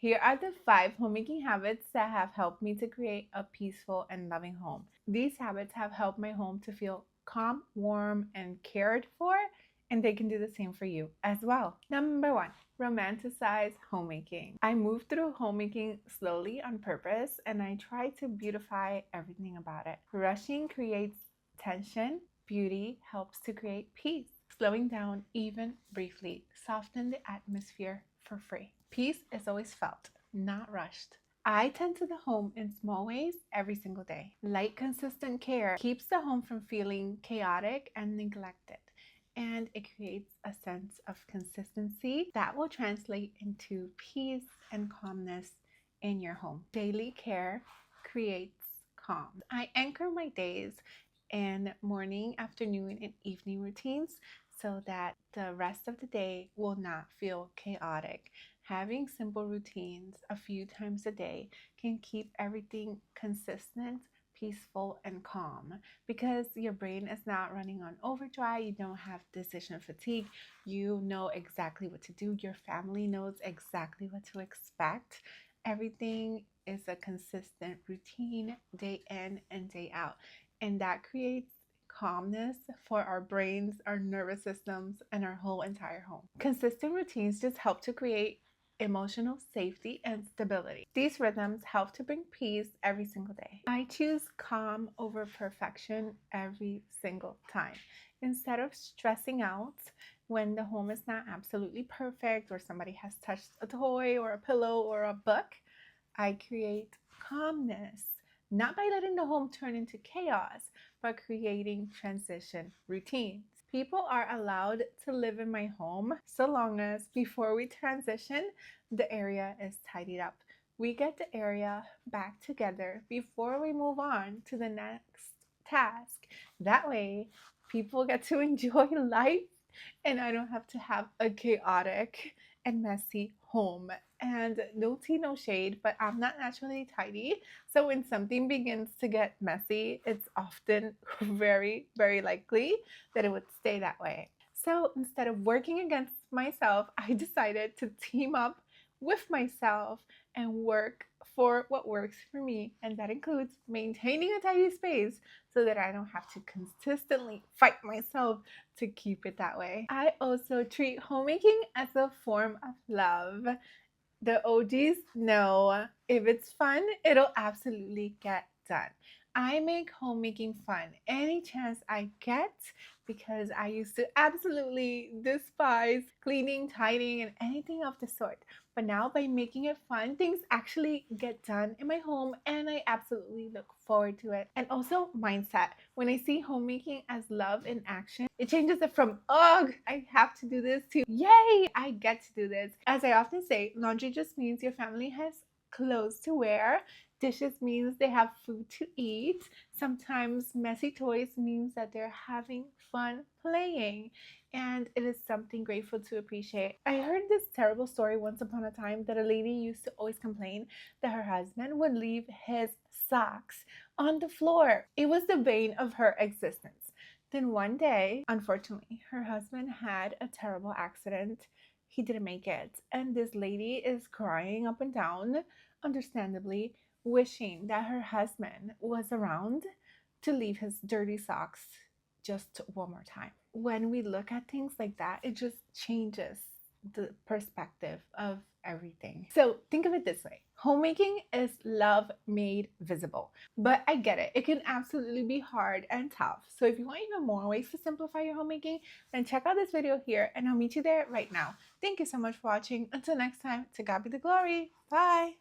Here are the 5 homemaking habits that have helped me to create a peaceful and loving home. These habits have helped my home to feel calm, warm, and cared for, and they can do the same for you as well. Number 1, romanticize homemaking. I move through homemaking slowly on purpose, and I try to beautify everything about it. Rushing creates tension. Beauty helps to create peace. Slowing down, even briefly, soften the atmosphere for free. Peace is always felt, not rushed. I tend to the home in small ways every single day. Light, consistent care keeps the home from feeling chaotic and neglected, and it creates a sense of consistency that will translate into peace and calmness in your home. Daily care creates calm. I anchor my days in morning, afternoon, and evening routines so that the rest of the day will not feel chaotic. Having simple routines a few times a day can keep everything consistent, peaceful, and calm because your brain is not running on overdrive. You don't have decision fatigue. You know exactly what to do. Your family knows exactly what to expect. Everything is a consistent routine day in and day out, and that creates calmness for our brains, our nervous systems, and our whole entire home. Consistent routines just help to create emotional safety and stability. These rhythms help to bring peace every single day. I choose calm over perfection every single time. Instead of stressing out when the home is not absolutely perfect or somebody has touched a toy or a pillow or a book, I create calmness, not by letting the home turn into chaos, but creating transition routines. People are allowed to live in my home so long as before we transition, the area is tidied up. We get the area back together before we move on to the next task. That way, people get to enjoy life and I don't have to have a chaotic and messy home. And no tea, no shade, but I'm not naturally tidy. So when something begins to get messy, it's often very, very likely that it would stay that way. So instead of working against myself, I decided to team up with myself and work for what works for me. And that includes maintaining a tidy space so that I don't have to consistently fight myself to keep it that way. I also treat homemaking as a form of love. The OGs know if it's fun, it'll absolutely get done. I make homemaking fun any chance I get because I used to absolutely despise cleaning, tidying, and anything of the sort. But now by making it fun, things actually get done in my home and I absolutely look forward to it. And also mindset. When I see homemaking as love in action, it changes it from, ugh, I have to do this to, yay, I get to do this. As I often say, laundry just means your family has clothes to wear. Dishes means they have food to eat. Sometimes messy toys means that they're having fun playing. And it is something grateful to appreciate. I heard this terrible story once upon a time that a lady used to always complain that her husband would leave his socks on the floor. It was the bane of her existence. Then one day, unfortunately, her husband had a terrible accident. He didn't make it. And this lady is crying up and down, understandably, wishing that her husband was around to leave his dirty socks just one more time. When we look at things like that, it just changes the perspective of everything. So think of it this way. Homemaking is love made visible. But I get it. It can absolutely be hard and tough. So if you want even more ways to simplify your homemaking, then check out this video here and I'll meet you there right now. Thank you so much for watching. Until next time, to God be the glory. Bye.